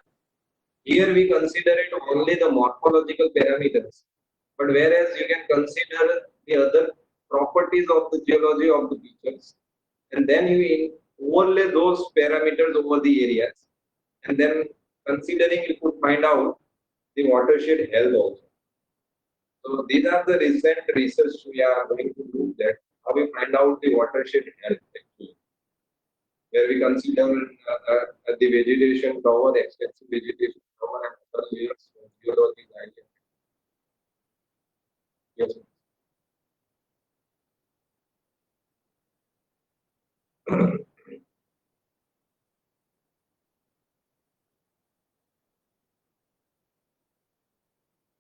[SPEAKER 1] Here we consider it only the morphological parameters, but whereas you can consider the other properties of the geology of the features, and then you overlay those parameters over the areas, and then considering you could find out the watershed health also. So these are the recent research we are going to do, that how we find out the watershed health actually, where we consider the vegetation cover, extensive vegetation cover, and other layers of geology guidance. Yes.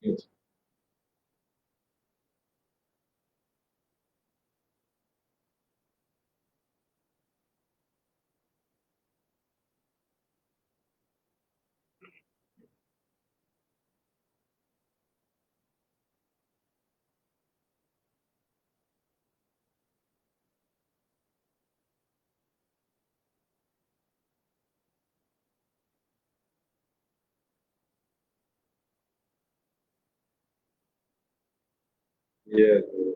[SPEAKER 1] Yes. Yes. Yes.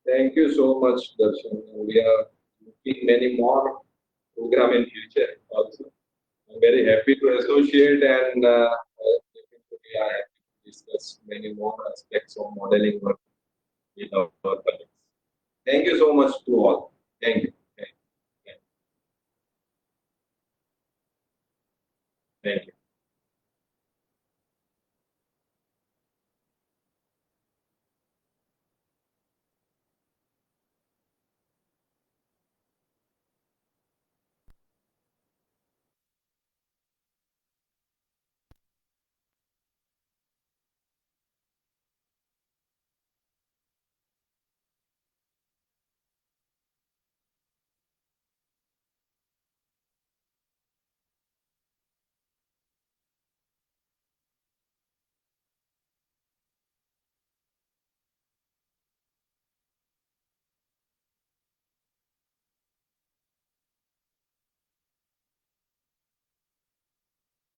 [SPEAKER 1] Thank you so much, Darshan. We are looking many more program in future also. I'm very happy to associate and definitely I have to discuss many more aspects of modeling work with our colleagues. Thank you so much to all. Thank you. Thank you. Thank you.